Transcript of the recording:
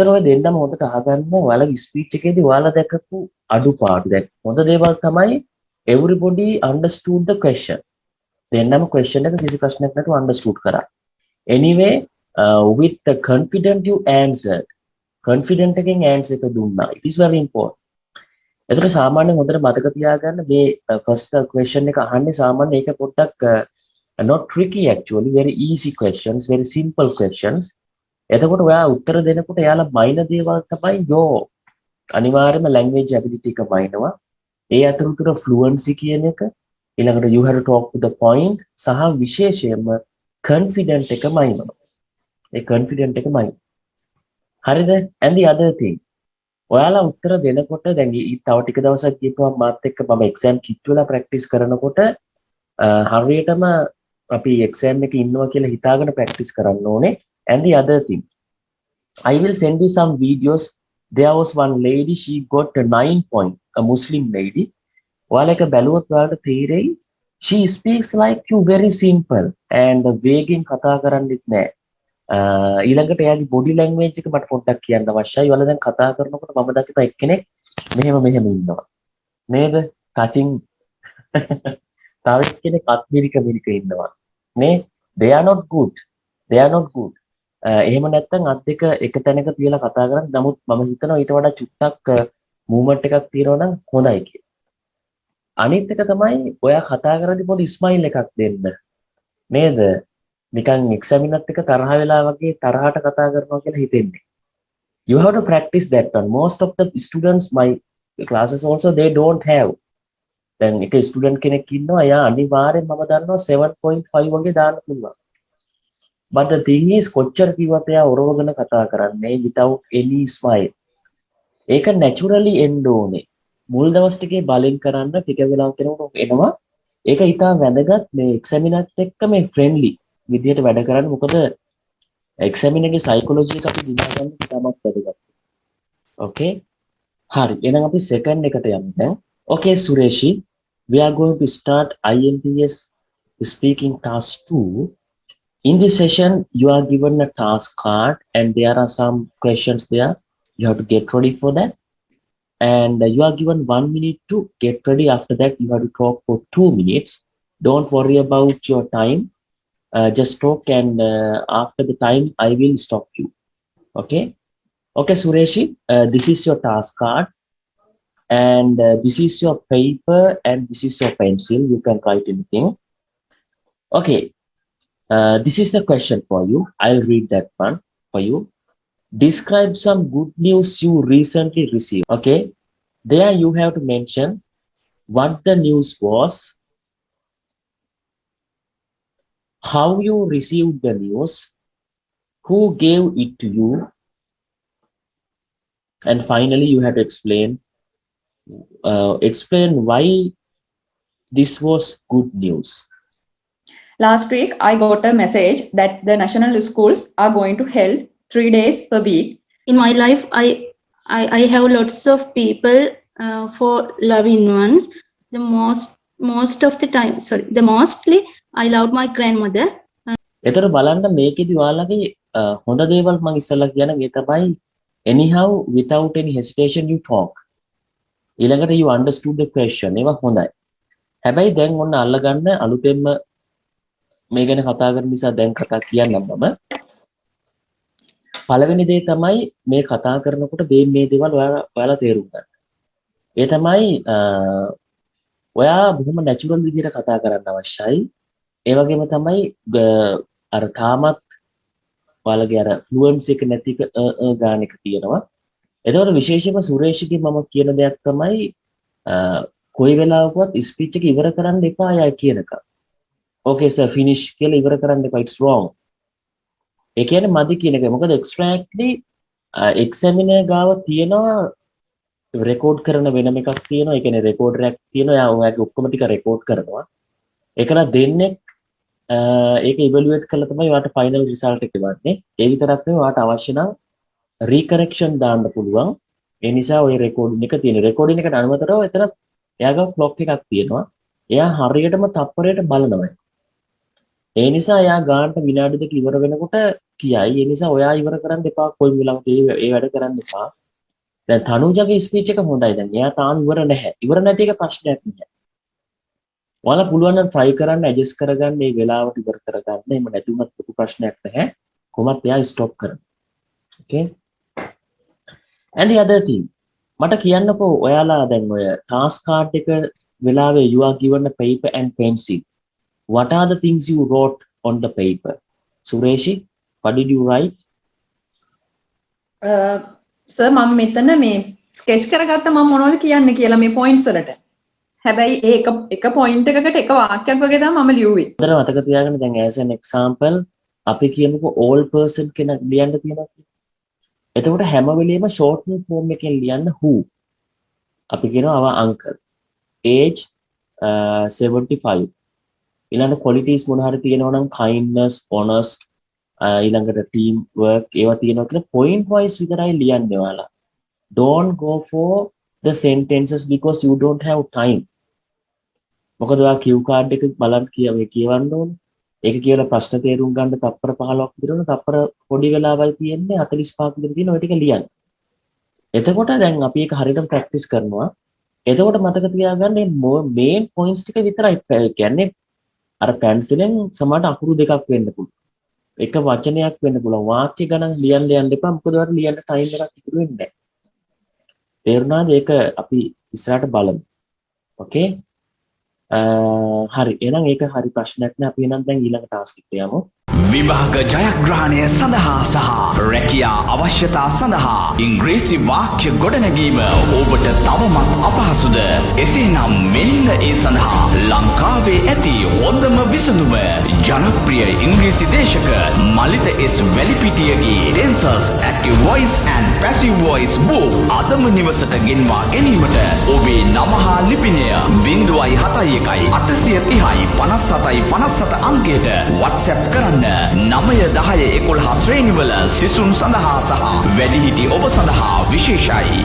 ඒතර ඔය දෙන්නම හොඳට අහගන්න ඔයාලගේ ස්පීච් එකේදී ඔයාලා දැකපු අඩුපාඩු. දැන් හොඳ දේවල් තමයි everybody understood the question. දෙන්නම question එක කිසි ප්‍රශ්නයක් නැතුව understood කරා. Anyway, with the confident you answered. Confident එකෙන් answer එක දුන්නා. It is very important. එතකොට සාමාන්‍යයෙන් හොඳට මතක තියාගන්න මේ first question එක අහන්නේ සාමාන්‍ය ඒක පොඩ්ඩක් not tricky actually, very easy questions, very simple questions. එතකොට ඔයා උත්තර දෙනකොට එයාලා මයින දේවල් තමයි යෝ අනිවාර්යයෙන්ම language ability එක මයිනවා. ඒ අතරතුර fluency කියන එක ඊළඟට you have to talk to the point සහ විශේෂයෙන්ම confident එක මයිනවා. ඒ confident එක මයින්. හරිද? and the other thing ඔයාලා උත්තර දෙනකොට දැන් තව ටික දවසක් ගියපුවම මාත් එක්ක මම exam kit වල practice කරනකොට හරියටම අපි exam එකේ ඉන්නවා කියලා හිතාගෙන practice කරන්න ඕනේ. And the other thing, I will send you some videos. There was one lady, she got a 9 point, a Muslim lady. ඔයාලා එක බැලුවොත් ඔයාලට තේරෙයි she speaks like you, very simple and වේගෙන් කතා කරන්නෙත් නෑ. ඊළඟට එයාගේ body language එක මට පොඩ්ඩක් කියන්න අවශ්‍යයි. ඔයාලා දැන් කතා කරනකොට මම දකිනවා එක්කෙනෙක් මෙහෙම ඉන්නවා. නේද? touching තව එක්කෙනෙක් අත් මිරික ඉන්නවා. නේ? they are not good. එහෙම නැත්නම් අත් දෙක එක තැනක තියලා කතා කරන්නේ. නමුත් මම හිතනවා ඊට වඩා චුට්ටක් මූවමන්ට් එකක් තියෙනවා නම් හොඳයි කියලා. අනිත් එක තමයි ඔයා කතා කරද්දී පොඩි ස්මයිල් එකක් දෙන්න. නේද? නිකන් එක්සැමිනර්ත් එක තරහ වෙලා වගේ තරහට කතා කරනවා කියලා හිතෙන්නේ. You have to practice that one. Most of the students, my classes also, they don't have. දැන් එක ස්ටුඩන්ට් කෙනෙක් ඉන්නවා එයා අනිවාර්යෙන් මම දන්නවා 7.5 වගේ දාන්න පුළුවන්. But the thing is කොච්චර කිව්වත් එයා ඔරවගෙන කතා කරන්නේ without any smile. ඒක naturally එන්න ඕනේ. මුල් දවස් ටිකේ බලෙන් කරන්න ටික වෙලාවක් යනකොට එනවා. ඒක ඉතා වැදගත් මේ එක්සැමිනර්ත් එක්ක මේ ෆ්‍රෙන්ඩ්ලි විදියට වැඩ කරන්න. මොකද එක්සැමිනර්ගේ සයිකොලොජි එක අපි දිනා ගන්න ඉතාමත් වැදගත්. Okay? හරි. එහෙනම් අපි සෙකන්ඩ් එකට යමු දැන්. Okay, Sureshi, we are going to start IELTS speaking task 2. In this session, you are given a task card and there are some questions there. You have to get ready for that. And you are given 1 minute to get ready. After that, you have to talk for 2 minutes. Don't worry about your time. Just talk and after the time, I will stop you. Okay? Okay, Sureshi, this is your task card. And this is your paper and this is your pencil. You can write anything. Okay. This is the question for you. I'll read that one for you. Describe some good news you recently received. Okay. There you have to mention what the news was, how you received the news, who gave it to you, and finally you have to explain why this was good news. Last week, I got a message that the national schools are going to held 3 days per week. In my life, I have lots of people for loving ones. The mostly I love my grandmother. එතකොට බලන්න මේකෙදි ඔයාලගේ හොඳ දේවල් මම ඉස්සෙල්ලා කියන මේ තමයි anyhow without any hesitation you talk. ඊළඟට you understood the question. ඒවා හොඳයි. හැබැයි දැන් ඔන්න අල්ලගන්න අලුතෙන්ම මේ ගැන කතා කරන නිසා දැන් කතා කියන්නම් මම. පළවෙනි දේ තමයි මේ කතා කරනකොට මේ දේවල් ඔයාලා තේරුම් ගන්න. ඒ තමයි ඔයා බොහොම නැචරල් විදිහට කතා කරන්න අවශ්‍යයි. ඒ වගේම තමයි අර තාමත් ඔයාලගේ අර ෆ්ලුවන්සි එක නැති ගාන එක තියෙනවා. එතකොට විශේෂයෙන්ම සුරේෂ්ගේ මම කියන දෙයක් තමයි කොයි වෙලාවකවත් ස්පීච් එක ඉවර කරන්න එපා යයි කියන එක. Okay sir, finish කියලා ඉවර කරන්න එපා. It's wrong. ඒ කියන්නේ මදි කියන එක. මොකද exactly examiner ගාව තියෙනවා රෙකෝඩ් කරන වෙනම එකක් තියෙනවා. ඒ කියන්නේ රෙකෝඩර් එකක් තියෙනවා. එයා ඔයාගේ ඔක්කොම ටික රෙකෝඩ් කරනවා. ඒකලා දෙන්නේ ඒක ඉවැලුවේට් කරලා තමයි ඔයාට ෆයිනල් රිසල්ට් එක දෙන්නේ. ඒ විතරක් නෙවෙයි ඔයාට අවශ්‍ය නම් රීකරෙක්ෂන් දාන්න පුළුවන්. ඒ නිසා ඔය රෙකෝඩින් එක තියෙන. රෙකෝඩින් එකට අනුමතරව එතන එයාගේ ක්ලොක් එකක් තියෙනවා. එයා හරියටම තප්පරයට බලනවා. ඒ නිසා එයා ගානට විනාඩි දෙක ඉවර වෙනකොට කියයි. ඒ නිසා ඔයා ඉවර කරන්න එපා කොයි වෙලාවක ඒ වැඩ කරන්න එපා. දැන් තනුජගේ ස්පීච් එක හොඳයි. දැන් එයා තාම ඉවර නැහැ. ඉවර නැති එක ප්‍රශ්නයක් නෑ. ඔයාලා පුළුවන් නම් try කරන්න adjust කරගන්න මේ වෙලාවට ඉවර කරගන්න. එහෙම නැති වුණත් ලොකු ප්‍රශ්නයක් නැහැ. කොහොමත් එයා stop කරන්න. Okay? And the other thing මට කියන්නකෝ ඔයාලා දැන් ඔය task card එක වෙලාවේ you are given a paper and pencil. What are the things you wrote on the paper? Sureshi, what did you write? Sir මම මෙතන මේ ස්කෙච් කරගත්ත මම මොනවද කියන්නේ කියලා මේ පොයින්ට්ස් වලට. හැබැයි ඒක පොයින්ට් එකකට එක වාක්‍යයක් වගේ තමයි මම ලියුවේ. හොඳට මතක තියාගන්න දැන් as an example අපි කියමුකෝ all person කෙනෙක් ලියන්න තියෙනවා කියලා. එතකොට හැම වෙලෙම short form එකෙන් ලියන්න who. අපි කියනවා our uncle. Age 75. ඊළඟ qualities මොන හරි තියෙනවා නම් kindness, honest, ඊළඟට team work ඒවා තියෙනවා කියලා point wise විතරයි ලියන්නේ ඔයාලා. Don't go for the sentences because you don't have time. මොකද ඔයා cue card එක බලන්න කියවන්න ඕනේ. ඒක කියලා ප්‍රශ්න තේරුම් ගන්න තප්පර 15ක් විතර වෙන තප්පර පොඩි වෙලාවයි තියෙන්නේ 45ක් විතර තියෙන ඔය ටික ලියන්න. එතකොට දැන් අපි ඒක හරියටම ප්‍රැක්ටිස් කරනවා. එතකොට මතක තියාගන්න මේ මේන් පොයින්ට්ස් ටික විතරයි කියන්නේ අර පැන්සිලෙන් සමහරට අකුරු දෙකක් වෙන්න පුළුවන්. එක වචනයක් වෙන්න පුළුවන්. වාක්‍ය ගණන් ලියන්න යන්න එපා. මොකද ඔයාලට ලියන්න ටයිම් එකක් ඉතුරු වෙන්නේ නැහැ. තේරුණාද? ඒක අපි ඉස්සරහට බලමු. ඕකේ? හරි. එහෙනම් ඒක හරි ප්‍රශ්නයක් නෑ. අපි එහෙනම් දැන් ඊළඟ ටාස්ක් එකට යමු. විභාග ජයග්‍රහණය සඳහා සහ රැකියා අවශ්‍යතා සඳහා ඉංග්‍රීසි වාක්‍ය ගොඩනැගීම ඔබට තවමත් අපහසුද? එසේනම් මෙන්න ඒ සඳහා ලංකාවේ ඇති හොඳම විසඳුම ජනප්‍රිය ඉංග්‍රීසි දේශක මලිත S වැලිපිටියගේ Tensors Active Voice and Passive Voice book අදම නිවසට ගෙන්වා ගැනීමට ඔබේ නම හා ලිපිනය 071 830 5757 අංකයට WhatsApp කරන්න. 9 10 11 ශ්‍රේණිවල සිසුන් සඳහා සහ වැඩිහිටි ඔබ සඳහා විශේෂයි.